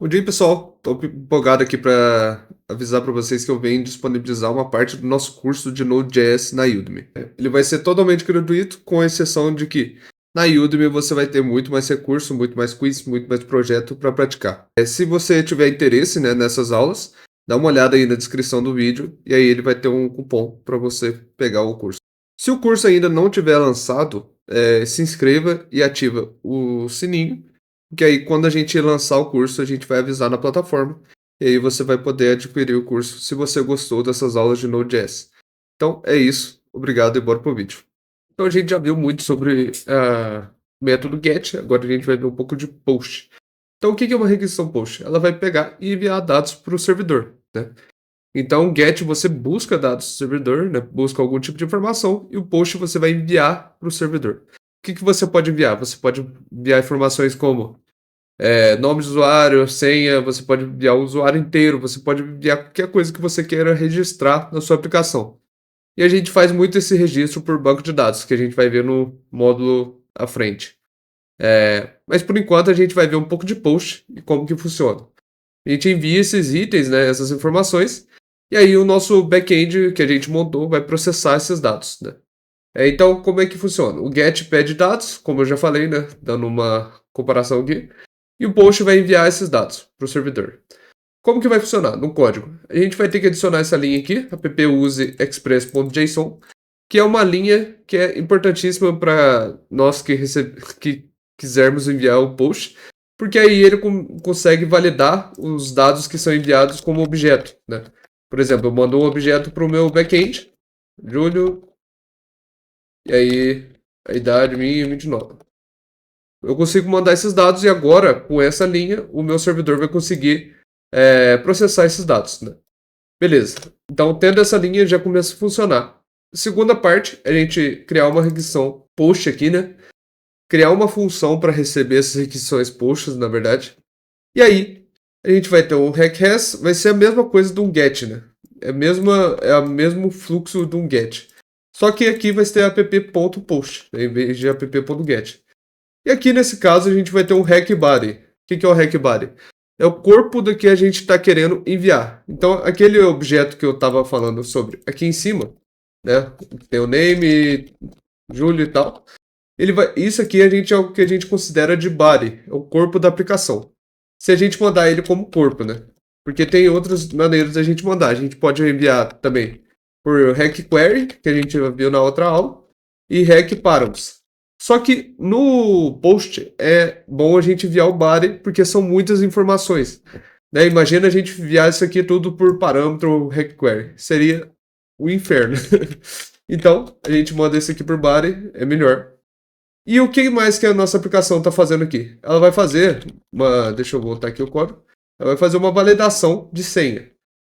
Bom dia, pessoal. Estou empolgado aqui para avisar para vocês que eu venho disponibilizar uma parte do nosso curso de Node.js na Udemy. Ele vai ser totalmente gratuito, com exceção de que na Udemy você vai ter muito mais recurso, muito mais quiz, muito mais projeto para praticar. Se você tiver interesse, né, nessas aulas, dá uma olhada aí na descrição do vídeo e aí ele vai ter um cupom para você pegar o curso. Se o curso ainda não tiver lançado, se inscreva e ativa o sininho, que aí quando a gente lançar o curso, a gente vai avisar na plataforma. E aí você vai poder adquirir o curso se você gostou dessas aulas de Node.js. Então é isso. Obrigado e bora pro vídeo. Então a gente já viu muito sobre método GET, agora a gente vai ver um pouco de POST. Então o que é uma requisição POST? Ela vai pegar e enviar dados para o servidor, né? Então, GET você busca dados do servidor, né? Busca algum tipo de informação, e o POST você vai enviar para o servidor. O que você pode enviar? Você pode enviar informações como nome de usuário, senha, você pode enviar o usuário inteiro, você pode enviar qualquer coisa que você queira registrar na sua aplicação. E a gente faz muito esse registro por banco de dados, que a gente vai ver no módulo à frente. Mas por enquanto a gente vai ver um pouco de POST e como que funciona. A gente envia esses itens, né, essas informações, e aí o nosso back-end que a gente montou vai processar esses dados, né? Então, como é que funciona? O GET pede dados, como eu já falei, né, dando uma comparação aqui, e o POST vai enviar esses dados para o servidor. Como que vai funcionar? No código. A gente vai ter que adicionar essa linha aqui, app use express.json, que é uma linha que é importantíssima para nós que quisermos enviar o POST, porque aí ele consegue validar os dados que são enviados como objeto, né? Por exemplo, eu mando um objeto para o meu backend, Júlio, e aí a idade minha é 29. Eu consigo mandar esses dados e agora, com essa linha, o meu servidor vai conseguir processar esses dados, né? Beleza. Então, tendo essa linha, já começa a funcionar. Segunda parte, a gente criar uma requisição post aqui, né? Criar uma função para receber essas requisições posts, na verdade. E aí, a gente vai ter um request, vai ser a mesma coisa de um get, né? É o mesmo fluxo de um get. Só que aqui vai ter app.post, né, em vez de app.get. E aqui nesse caso a gente vai ter um hack body. O que é o hack body? É o corpo do que a gente está querendo enviar. Então, aquele objeto que eu estava falando sobre aqui em cima, né? Tem o name, Júlio e tal. Isso aqui é o que a gente considera de body, é o corpo da aplicação. Se a gente mandar ele como corpo, né? Porque tem outras maneiras da gente mandar. A gente pode enviar também por hack query, que a gente viu na outra aula, e hack params. Só que no post é bom a gente enviar o body, porque são muitas informações. Né? Imagina a gente enviar isso aqui tudo por parâmetro hack query. Seria o inferno. Então, a gente manda isso aqui por body, é melhor. E o que mais que a nossa aplicação está fazendo aqui? Ela vai fazer uma. Deixa eu voltar aqui o código. Ela vai fazer uma validação de senha.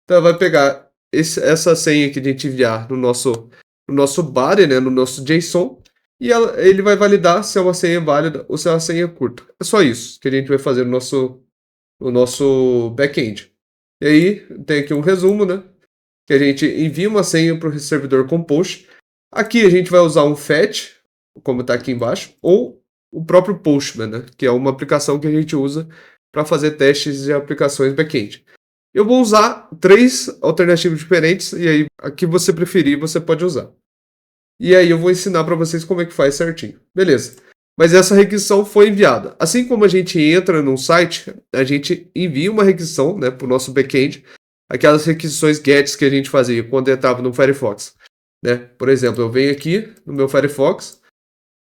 Então, ela vai pegar essa senha que a gente enviar no nosso body, né, no nosso JSON, e ele vai validar se é uma senha válida ou se é uma senha curta. É só isso que a gente vai fazer no nosso back-end. E aí, tem aqui um resumo, né? Que a gente envia uma senha para o servidor com post. Aqui a gente vai usar um fetch, como está aqui embaixo, ou o próprio Postman, né? Que é uma aplicação que a gente usa para fazer testes de aplicações back-end. Eu vou usar 3 alternativas diferentes e aí a que você preferir você pode usar. E aí eu vou ensinar para vocês como é que faz certinho. Beleza. Mas essa requisição foi enviada. Assim como a gente entra num site, a gente envia uma requisição, né, para o nosso back-end, aquelas requisições GETs que a gente fazia quando entrava no Firefox. Né? Por exemplo, eu venho aqui no meu Firefox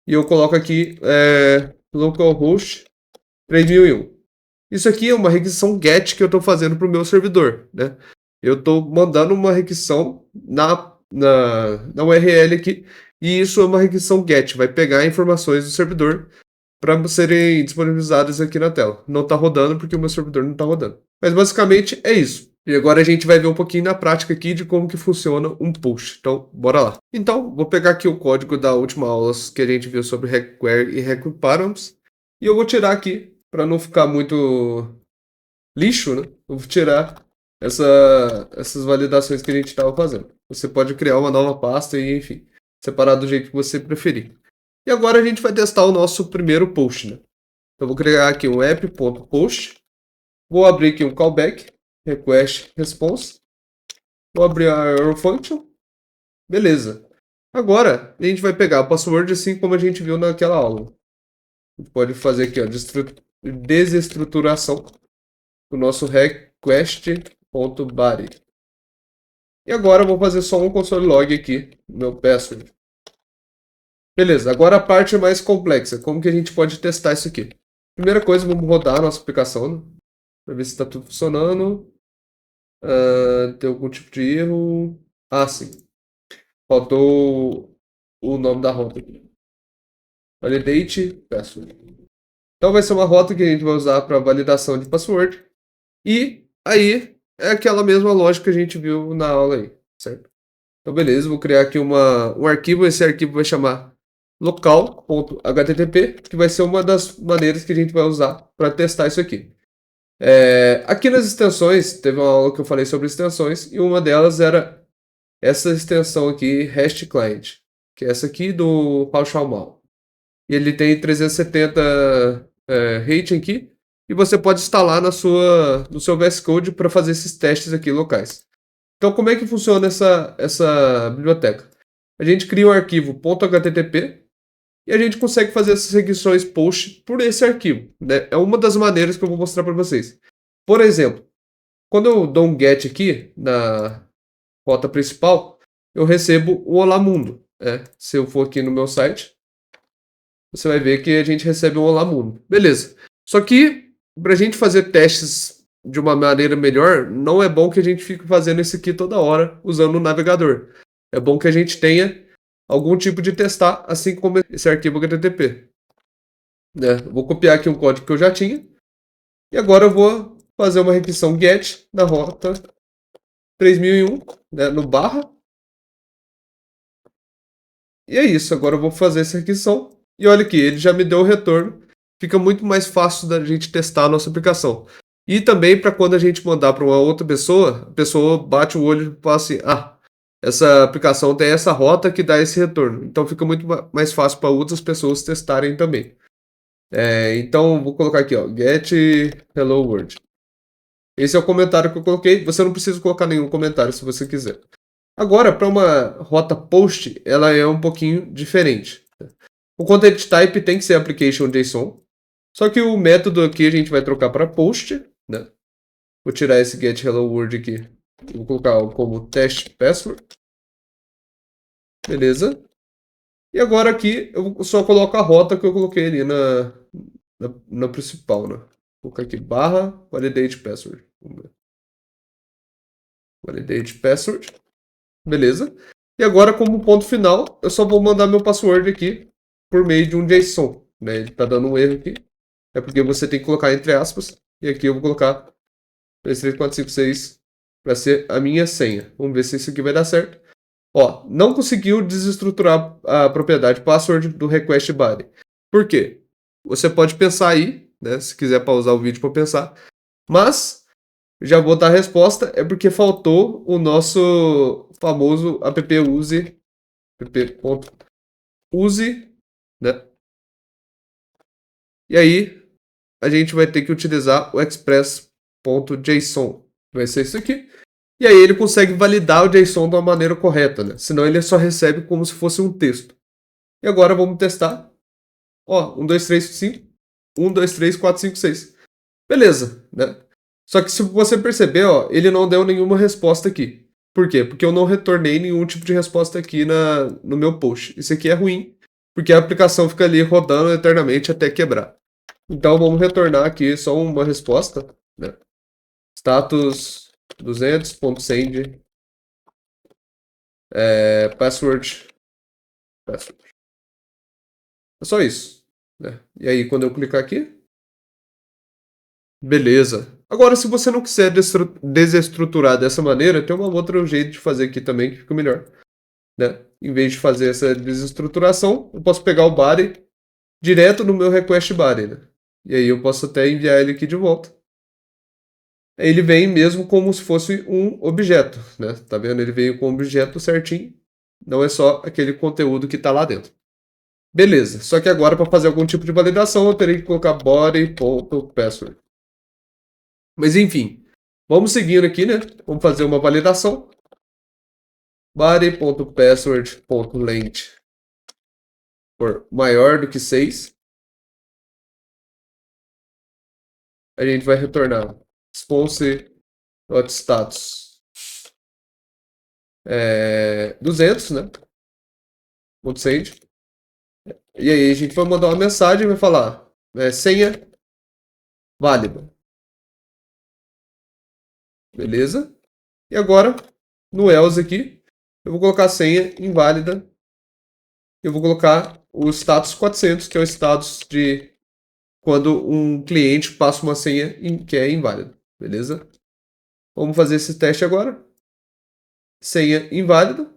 e eu coloco aqui localhost 3001. Isso aqui é uma requisição GET que eu estou fazendo para o meu servidor. Né? Eu estou mandando uma requisição na URL aqui, e isso é uma requisição GET, vai pegar informações do servidor para serem disponibilizadas aqui na tela. Não está rodando porque o meu servidor não está rodando. Mas basicamente é isso. E agora a gente vai ver um pouquinho na prática aqui de como que funciona um push. Então, bora lá. Então, vou pegar aqui o código da última aula que a gente viu sobre require e require params, e eu vou tirar aqui, para não ficar muito lixo, né? Eu vou tirar essas validações que a gente estava fazendo. Você pode criar uma nova pasta e, enfim, separar do jeito que você preferir. E agora a gente vai testar o nosso primeiro post, né? Então, eu vou criar aqui um app.post Vou abrir aqui um callback, request response. Vou abrir a error function. Beleza. Agora, a gente vai pegar a password assim como a gente viu naquela aula. A gente pode fazer aqui, ó, desestruturação do nosso request.body. E agora eu vou fazer só um console log aqui, no meu password. Beleza, agora a parte mais complexa. Como que a gente pode testar isso aqui? Primeira coisa, vamos rodar a nossa aplicação, né? Para ver se está tudo funcionando. Tem algum tipo de erro. Ah, sim. Faltou o nome da rota aqui. Validate password. Então vai ser uma rota que a gente vai usar para validação de password. E aí é aquela mesma lógica que a gente viu na aula aí, certo? Então beleza, vou criar aqui um arquivo. Esse arquivo vai chamar local.http, que vai ser uma das maneiras que a gente vai usar para testar isso aqui. Aqui nas extensões, teve uma aula que eu falei sobre extensões, e uma delas era essa extensão aqui, REST Client, que é essa aqui do PowerShell Mal. E ele tem 370 rating aqui, e você pode instalar no seu VS Code para fazer esses testes aqui locais. Então, como é que funciona essa biblioteca? A gente cria um arquivo .http e a gente consegue fazer essas requisições post por esse arquivo, né? É uma das maneiras que eu vou mostrar para vocês. Por exemplo, quando eu dou um get aqui na rota principal, eu recebo o Olá Mundo. Se eu for aqui no meu site, você vai ver que a gente recebe um Olá Mundo. Beleza. Só que, para a gente fazer testes de uma maneira melhor, não é bom que a gente fique fazendo isso aqui toda hora usando o navegador. É bom que a gente tenha algum tipo de testar, assim como esse arquivo HTTP. Vou copiar aqui um código que eu já tinha. E agora eu vou fazer uma requisição get na rota 3001, no barra. E é isso, agora eu vou fazer essa requisição. E olha aqui, ele já me deu o retorno. Fica muito mais fácil da gente testar a nossa aplicação. E também para quando a gente mandar para uma outra pessoa, a pessoa bate o olho e fala assim, essa aplicação tem essa rota que dá esse retorno. Então fica muito mais fácil para outras pessoas testarem também. Então vou colocar aqui, ó, get hello world. Esse é o comentário que eu coloquei. Você não precisa colocar nenhum comentário se você quiser. Agora, para uma rota post, ela é um pouquinho diferente. O content type tem que ser application JSON. Só que o método aqui a gente vai trocar para post, né? Vou tirar esse get hello world aqui. Vou colocar como test password. Beleza. E agora aqui eu só coloco a rota que eu coloquei ali na principal, né? Vou colocar aqui barra validate password. Validate password. Beleza. E agora, como ponto final, eu só vou mandar meu password aqui por meio de um JSON. Né? Ele está dando um erro aqui. É porque você tem que colocar entre aspas. E aqui eu vou colocar 33456 para ser a minha senha. Vamos ver se isso aqui vai dar certo. Ó, não conseguiu desestruturar a propriedade password do request body. Por quê? Você pode pensar aí, né? Se quiser pausar o vídeo para pensar. Mas já vou dar a resposta. É porque faltou o nosso famoso app.use, né? E aí a gente vai ter que utilizar o express.json. Vai ser isso aqui. E aí ele consegue validar o JSON de uma maneira correta, né? Senão ele só recebe como se fosse um texto. E agora vamos testar. Ó, 1, 2, 3, 5. 1, 2, 3, 4, 5, 6. Beleza, né? Só que se você perceber, ó, ele não deu nenhuma resposta aqui. Por quê? Porque eu não retornei nenhum tipo de resposta aqui no meu post. Isso aqui é ruim, porque a aplicação fica ali rodando eternamente até quebrar. Então vamos retornar aqui só uma resposta, né? Status 200.send password. É só isso, né? E aí quando eu clicar aqui, beleza. Agora, se você não quiser desestruturar dessa maneira, tem um outro jeito de fazer aqui também que fica melhor, né? Em vez de fazer essa desestruturação, eu posso pegar o body direto no meu request body, né? E aí eu posso até enviar ele aqui de volta. Ele vem mesmo como se fosse um objeto, né? Tá vendo? Ele veio com o objeto certinho. Não é só aquele conteúdo que está lá dentro. Beleza. Só que agora, para fazer algum tipo de validação, eu terei que colocar body.password. Mas enfim, vamos seguindo aqui, né? Vamos fazer uma validação. Body.password.length for maior do que 6. A gente vai retornar response.status 200, né? .send. E aí a gente vai mandar uma mensagem e vai falar senha válida. Beleza? E agora, no else aqui, eu vou colocar a senha inválida. Eu vou colocar o status 400, que é o status de quando um cliente passa uma senha que é inválida. Beleza? Vamos fazer esse teste agora. Senha inválida.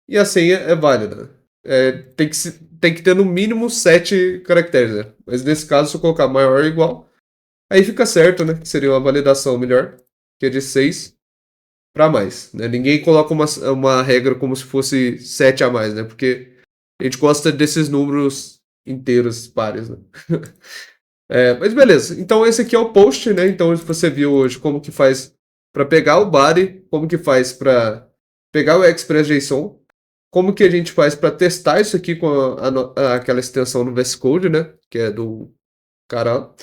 E a senha é válida. Tem que ter no mínimo 7 caracteres, né? Mas nesse caso, se eu colocar maior ou igual, aí fica certo, né? Seria uma validação melhor, que é de 6 para mais, né? Ninguém coloca uma regra como se fosse 7 a mais, né? Porque a gente gosta desses números inteiros, pares, né? Mas beleza. Então esse aqui é o post, né? Então você viu hoje como que faz para pegar o body, como que faz para pegar o Express.json, como que a gente faz para testar isso aqui com aquela extensão no VS Code, né? Que é do cara.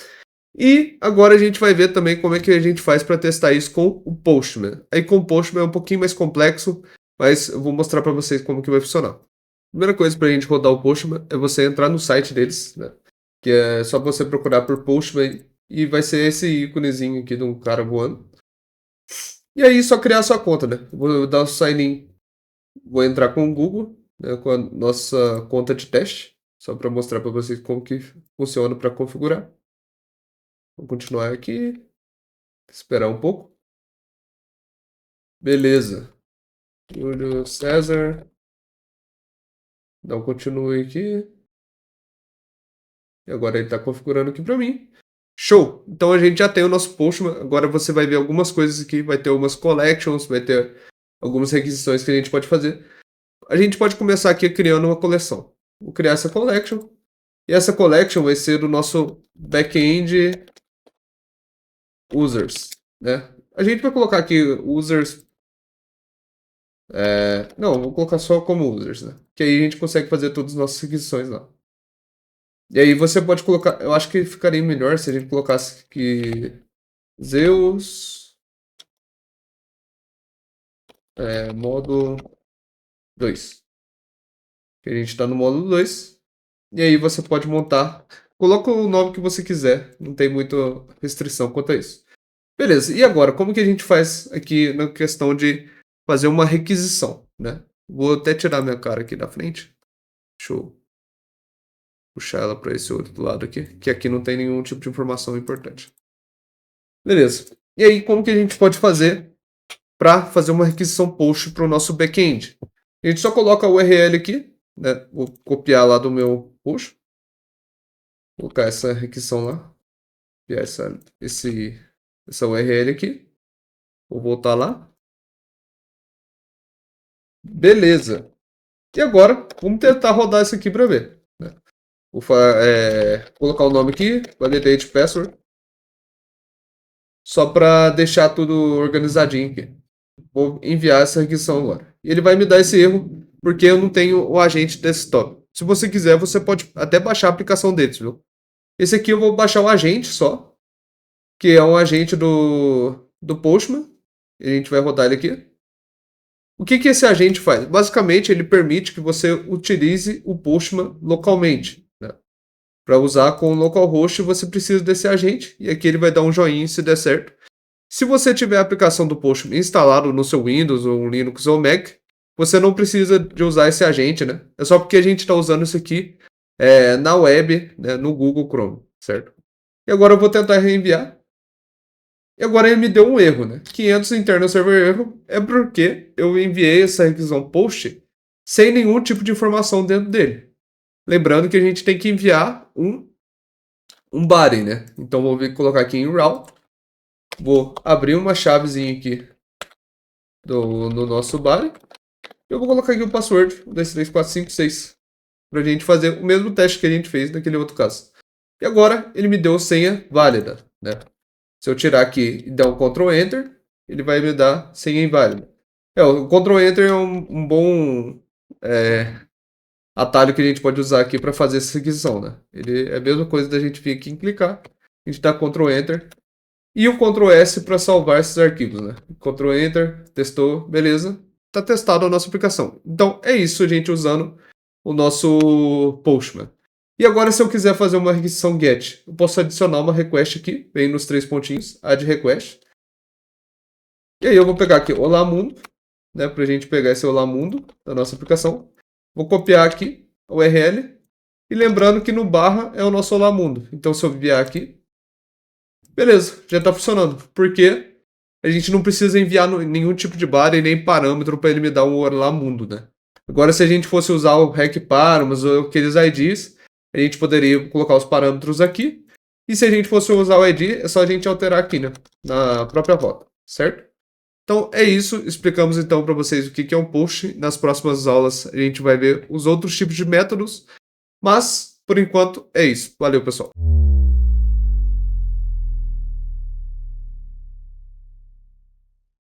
E agora a gente vai ver também como é que a gente faz para testar isso com o Postman. Aí com o Postman é um pouquinho mais complexo, mas eu vou mostrar para vocês como que vai funcionar. Primeira coisa para a gente rodar o Postman é você entrar no site deles, né? Que é só você procurar por Postman e vai ser esse íconezinho aqui de um cara voando. E aí só criar a sua conta, né? Vou dar o sign in, vou entrar com o Google, né, com a nossa conta de teste, só para mostrar para vocês como que funciona para configurar. Vou continuar aqui, esperar um pouco. Beleza. Júlio César. Dá um continue aqui. E agora ele está configurando aqui para mim. Show! Então a gente já tem o nosso Postman. Agora você vai ver algumas coisas aqui. Vai ter algumas collections, vai ter algumas requisições que a gente pode fazer. A gente pode começar aqui criando uma coleção. Vou criar essa collection. E essa collection vai ser o nosso backend users, né? A gente vai colocar aqui users. Não, vou colocar só como users, né? Que aí a gente consegue fazer todas as nossas requisições lá. E aí você pode colocar. Eu acho que ficaria melhor se a gente colocasse aqui Zeus modo 2. Que a gente está no módulo 2. E aí você pode montar. Coloca o nome que você quiser. Não tem muita restrição quanto a isso. Beleza, e agora? Como que a gente faz aqui na questão de fazer uma requisição, né? Vou até tirar minha cara aqui da frente. Deixa eu puxar ela para esse outro lado aqui, que aqui não tem nenhum tipo de informação importante. Beleza. E aí, como que a gente pode fazer para fazer uma requisição post para o nosso back-end? A gente só coloca a URL aqui, né? Vou copiar lá do meu post. Vou colocar essa requisição lá. Copiar essa URL aqui. Vou voltar lá. Beleza. E agora, vamos tentar rodar isso aqui para ver. Né? Vou colocar o nome aqui, validate password. Só para deixar tudo organizadinho aqui. Vou enviar essa requisição agora. E ele vai me dar esse erro porque eu não tenho o agente desktop. Se você quiser, você pode até baixar a aplicação deles, viu? Esse aqui eu vou baixar o agente só, que é um agente do Postman. A gente vai rodar ele aqui. O que esse agente faz? Basicamente, ele permite que você utilize o Postman localmente. Né? Para usar com o localhost, você precisa desse agente. E aqui ele vai dar um joinha se der certo. Se você tiver a aplicação do Postman instalado no seu Windows, ou Linux ou Mac, você não precisa de usar esse agente, né? É só porque a gente está usando isso aqui na web, né, no Google Chrome, certo? E agora eu vou tentar reenviar. E agora ele me deu um erro, né? 500 internal server erro é porque eu enviei essa requisição post sem nenhum tipo de informação dentro dele. Lembrando que a gente tem que enviar um body, né? Então vou colocar aqui em raw. Vou abrir uma chavezinha aqui no nosso body. Eu vou colocar aqui o password 1, 2, 3, 4, 5, 6 para a gente fazer o mesmo teste que a gente fez naquele outro caso. E agora ele me deu senha válida, né? Se eu tirar aqui e der um Ctrl Enter, ele vai me dar senha inválida. O Ctrl Enter é um bom atalho que a gente pode usar aqui para fazer essa requisição, né? Ele é a mesma coisa da gente vir aqui em clicar, a gente dá Ctrl Enter e o Ctrl S para salvar esses arquivos, né? Ctrl Enter, testou, beleza, está testada a nossa aplicação. Então é isso, a gente usando o nosso Postman. E agora, se eu quiser fazer uma requisição GET, eu posso adicionar uma request aqui, vem nos 3 pontinhos, add request. E aí eu vou pegar aqui Olá Mundo, né, para a gente pegar esse Olá Mundo da nossa aplicação. Vou copiar aqui a URL. E lembrando que no barra é o nosso Olá Mundo. Então se eu enviar aqui, beleza, já está funcionando. Porque a gente não precisa enviar nenhum tipo de barra e nem parâmetro para ele me dar um Olá Mundo, né? Agora, se a gente fosse usar o rec params ou aqueles IDs, a gente poderia colocar os parâmetros aqui. E se a gente fosse usar o ID, é só a gente alterar aqui, né? Na própria rota, certo? Então é isso, explicamos então para vocês o que é um post. Nas próximas aulas a gente vai ver os outros tipos de métodos, mas por enquanto é isso. Valeu, pessoal!